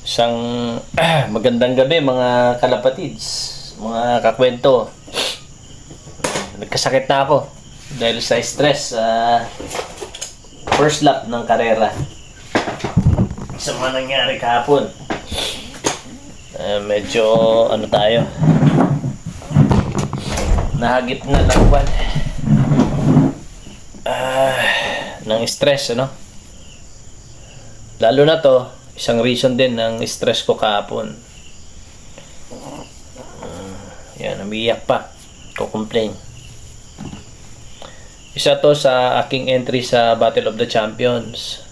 Isang magandang gabi mga kalapatids, mga kakwento. Nagkasakit na ako dahil sa stress sa first lap ng karera. Sa mga nangyari kahapon. Medyo ano tayo, nahagip na lakwan ng stress, ano? Lalo na to, isang reason din ng stress ko kahapon. Yan, umiiyak pa. Ko-complain. Isa to sa aking entry sa Battle of the Champions.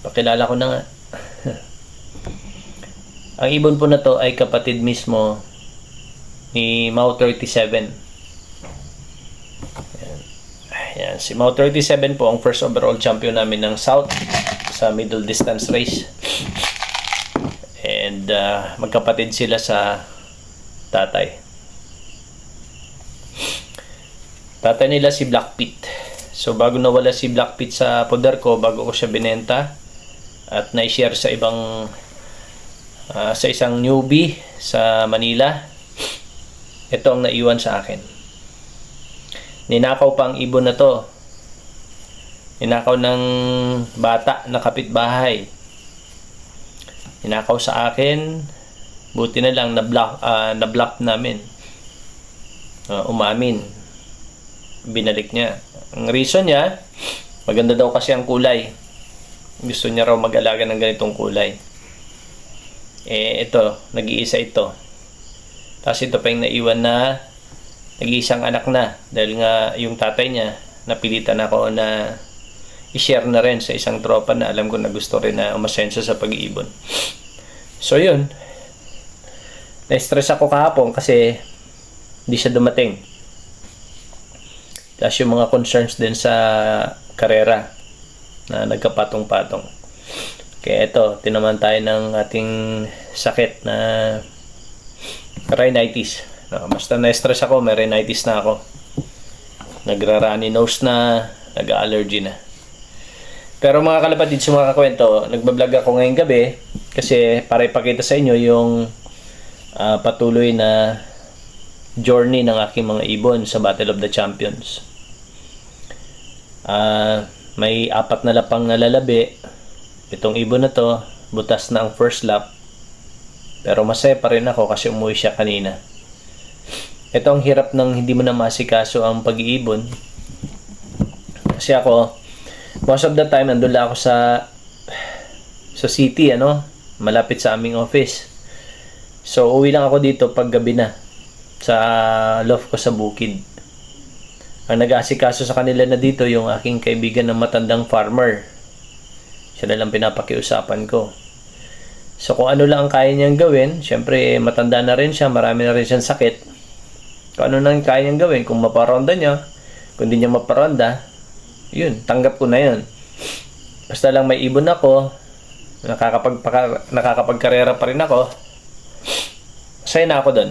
Pakilala ko na nga. Ang ibon po na to ay kapatid mismo ni Mau 37. Yan, si Mau 37 po ang first overall champion namin ng South sa middle distance race. And magkapatid sila sa tatay. Tatay nila si Black Pit. So bago nawala si Black Pit sa poder ko, bago ko siya binenta at na-share sa ibang sa isang newbie sa Manila, ito ang naiwan sa akin. Ninakaw pa ang ibon na to. Ninakaw ng bata na kapitbahay. Ninakaw sa akin. Buti na lang na-block namin. Umamin. Binalik niya. Ang reason niya, maganda daw kasi ang kulay. Gusto niya raw mag-alaga ng ganitong kulay. Ito, nag-iisa ito. Tapos ito pa yung naiwan na nag-iisang anak na. Dahil nga yung tatay niya, napilitan ako na i-share na rin sa isang tropa na alam ko na gusto rin na umasenso sa pag-iibon. So yun, na-stress ako kahapon kasi hindi siya dumating. Tapos yung mga concerns din sa karera na nagkapatong-patong. Kaya ito, tinaman tayo ng ating sakit na rhinitis. Basta na-stress ako, may rhinitis na ako. Nagra-runny nose na, nag-allergy na. Pero mga kalapatid, sa mga kakwento, nagbablog ako ngayong gabi kasi para ipakita sa inyo yung patuloy na journey ng aking mga ibon sa Battle of the Champions. May 4 na lapang nalalabi. Itong ibon na to, butas na ang first lap. Pero masaya pa rin ako kasi umuwi siya kanina. Ito ang hirap ng hindi mo na masikaso ang pag-iibon. Kasi ako, most of the time, nandun lang ako sa city, malapit sa aming office. So, uwi lang ako dito pag gabi na sa loft ko sa bukid. Ang nag-aasikaso sa kanila na dito, yung aking kaibigan na matandang farmer. Siya na lang pinapakiusapan ko. So, kung ano lang ang kaya niyang gawin, syempre, matanda na rin siya, marami na rin siyang sakit. Kung ano lang kaya niyang gawin, kung maparonda niya, kung hindi niya maparonda, yun, tanggap ko na yun. Basta lang may ibon ako, nakakapagkarera pa rin ako, masaya na ako doon.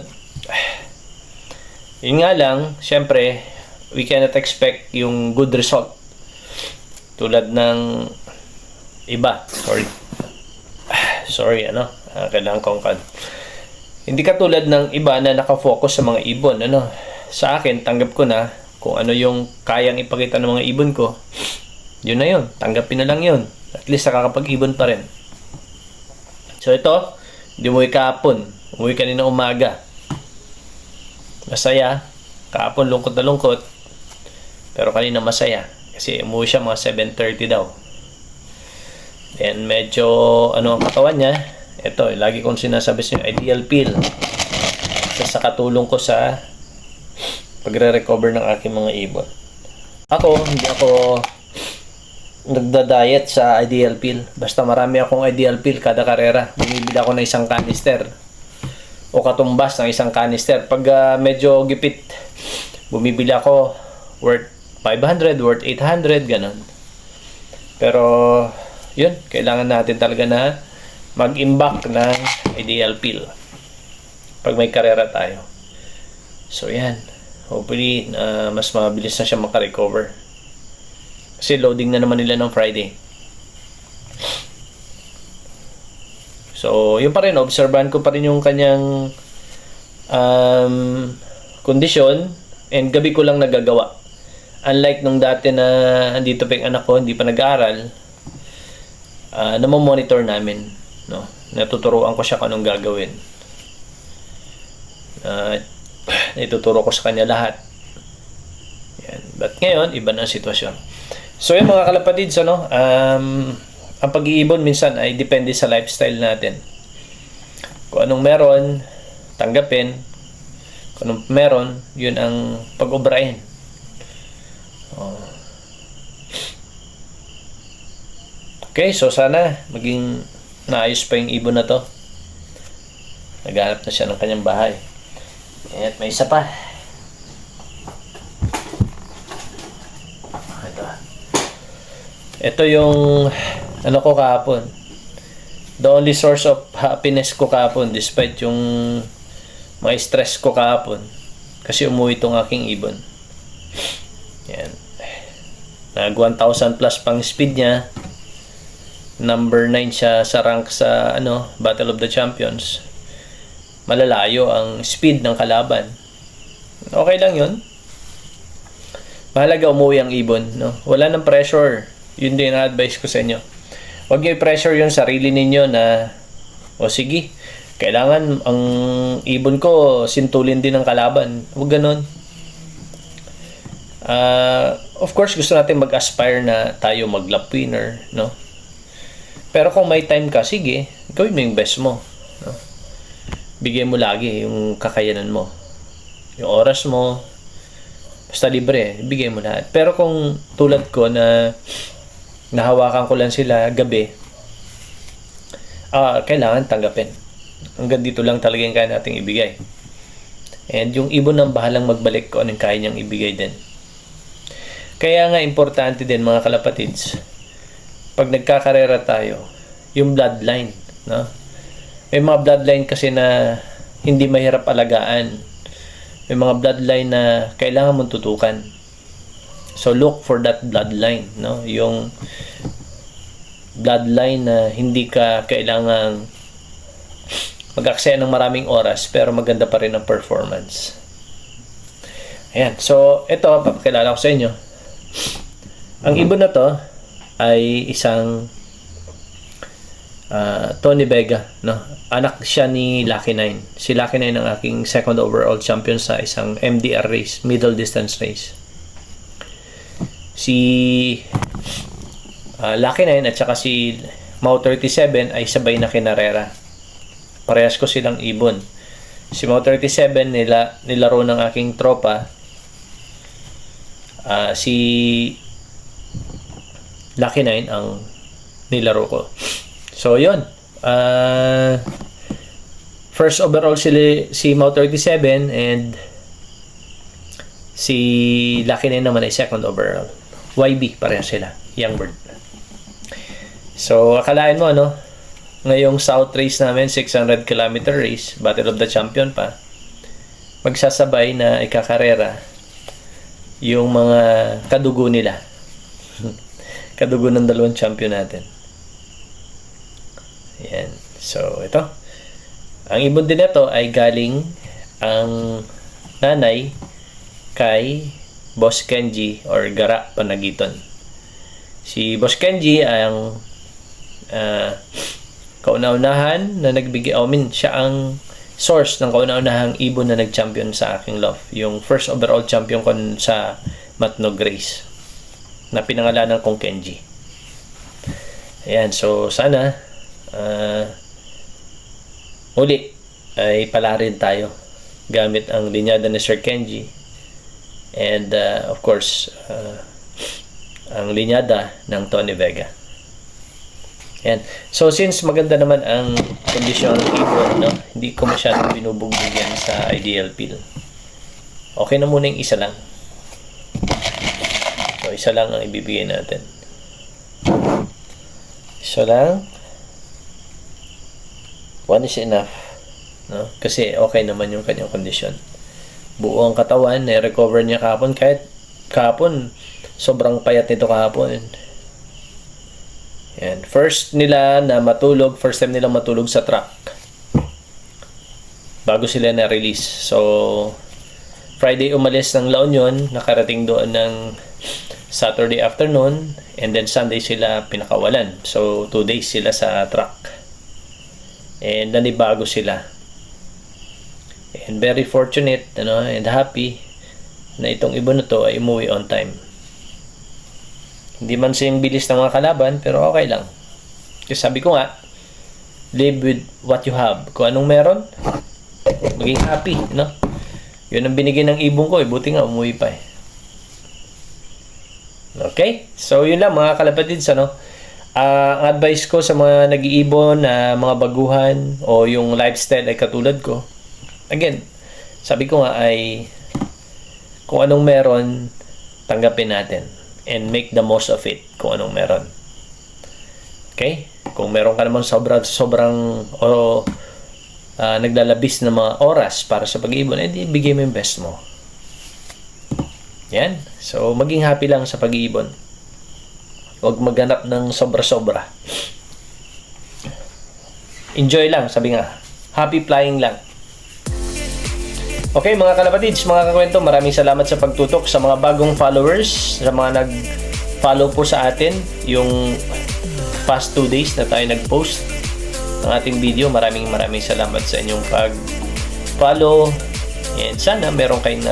Yun nga lang, syempre, we cannot expect yung good result. Tulad ng iba. Sorry, kailangan kong hindi katulad ng iba na nakafocus sa mga ibon, Sa akin, tanggap ko na kung ano yung kayang ipakita ng mga ibon ko, yun na yun. Tanggapin na lang yun. At least nakakapag-ibon pa rin. So ito, hindi umuwi kahapon. Umuwi kanina umaga. Masaya. Kahapon lungkot na lungkot. Pero kanina masaya. Kasi umuwi siya mga 7:30 daw. And medyo, ang katawan niya, ito, lagi kong sinasabi sa inyo, ideal pill. Isa sa katulong ko sa pagre-recover ng aking mga ibon. Hindi ako nagda-diet sa ideal pill. Basta marami akong ideal pill kada karera. Bumibili ako ng isang canister. O katumbas ng isang canister. Pag medyo gipit, bumibili ako worth 500, worth 800, ganun. Pero, yun, kailangan natin talaga na mag-imbak ng ideal pill pag may karera tayo. So, yan. Hopefully, mas mabilis na siya makarecover. Kasi loading na naman nila ng Friday. So, yun pa rin, obserbahan ko pa rin yung kanyang kondisyon, and gabi ko lang nagagawa. Unlike nung dati na andito pa yung anak ko, hindi pa nag-aaral, namomonitor namin, no? Natuturuan ko siya kung anong gagawin. Ituturo ko sa kanya lahat. Yan. But ngayon, iba na ang sitwasyon. So yun mga kalapatids, ano? Ang pag-iibon minsan ay depende sa lifestyle natin. Kung anong meron, tanggapin. Kung anong meron, yun ang pag-obrahin. Okay, so sana maging naayos pa yung ibon na to. Naghanap na siya ng kanyang bahay. At may isa pa. Ito yung ano ko kahapon. The only source of happiness ko kahapon despite yung mga stress ko kahapon. Kasi umuwi itong aking ibon. Yan. Nag 1,000 plus pang speed niya. Number 9 siya sa rank sa Battle of the Champions. Malalayo ang speed ng kalaban. Okay lang yun. Mahalaga umuwi ang ibon, no? Wala nang pressure. Yun din ang advice ko sa inyo. Huwag niyo i-pressure yung sarili ninyo na sige, kailangan ang ibon ko sintulin din ng kalaban. Huwag ganun. Of course, gusto natin mag-aspire na tayo mag-lap winner, no? Pero kung may time ka, sige, gawin mo yung best mo, no? Bigyan mo lagi yung kakayanan mo. Yung oras mo, basta libre, bigay mo lahat. Pero kung tulad ko na nahawakan ko lang sila gabi, kailangan tanggapin. Hanggang dito lang talaga yung kaya nating ibigay. And yung ibon ang bahalang magbalik kung anong kaya niyang ibigay din. Kaya nga importante din mga kalapatids, pag nagkakarera tayo, yung bloodline, no? May mga bloodline kasi na hindi mahirap alagaan. May mga bloodline na kailangan mong tutukan. So look for that bloodline, no? Yung bloodline na hindi ka kailangang mag-aksaya ng maraming oras pero maganda pa rin ang performance. Ayan. So ito, papakilala ko sa inyo. Ang ibon na to ay isang Tony Vega, no? Anak siya ni Lucky 9. Si Lucky 9 ang aking second overall champion sa isang MDR race, middle distance race. Si Lucky 9 at saka si Mau 37 ay sabay na kinarera. Parehas ko silang ibon. Si Mau 37 nilaro ng aking tropa. Si Lucky 9 ang nilaro ko. So yun. First overall si Mau 37 and si Lucky 9 naman ay second overall. YB pareho sila, young bird. So akalain mo ngayong South race namin, 600 km race, Battle of the Champion pa, magsasabay na ikakarera yung mga kadugo nila. Kadugo ng dalawang champion natin. Yan. So ito, ang ibon din ito ay galing ang nanay kay Boss Kenji or Gara Panagiton. Si Boss Kenji ang kauna-unahan na nagbigay, siya ang source ng kauna-unahang ibon na nag-champion sa aking love. Yung first overall champion ko sa Matnog race na pinangalanan kong Kenji. Ayan, so sana uli ay palarin tayo gamit ang linyada ni Sir Kenji and of course ang linyada ng Tony Vega. Ayan. So since maganda naman ang kondisyon ng ibon, hindi ko masyadong binubugbugyan sa ideal pill. Okay na muna yung isa lang. So isa lang ang ibibigay natin. Isa lang. One is enough, no? Kasi okay naman yung kanyang kondisyon. Buo ang katawan, na-recover niya kahapon. Kahit kahapon, sobrang payat nito kahapon. And first time nilang matulog sa truck bago sila na-release. So, Friday umalis ng La Union, nakarating doon ng Saturday afternoon, and then Sunday sila pinakawalan. So, 2 days sila sa truck. And nanibago sila. And very fortunate, and happy na itong ibon na to ay umuwi on time. Hindi man siyang bilis ng mga kalaban, pero okay lang. Kasi sabi ko nga, live with what you have. Kung anong meron, maging happy, Yun ang binigyan ng ibon ko, buti nga umuwi pa eh. Okay? So, yun lang mga kalapatids, ang advice ko sa mga nag-iibon na mga baguhan o yung lifestyle ay katulad ko. Again, sabi ko nga ay kung anong meron, tanggapin natin and make the most of it kung anong meron. Okay? Kung meron ka naman sobrang naglalabis na mga oras para sa pag-iibon, edi bigay mo yung best mo. Yan. So, maging happy lang sa pag-iibon. Huwag maghanap ng sobra-sobra. Enjoy lang, sabi nga. Happy flying lang. Okay, mga kalapatids, mga kakwento, maraming salamat sa pagtutok sa mga bagong followers, sa mga nag-follow po sa atin yung past 2 days na tayo nag-post ng ating video. Maraming salamat sa inyong pag-follow, and sana meron kayong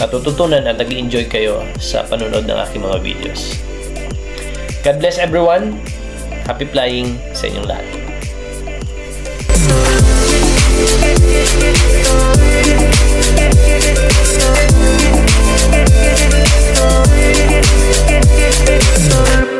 natututunan at nag-enjoy kayo sa panonood ng aking mga videos. God bless everyone. Happy flying sa inyong lahat. We'll be right back.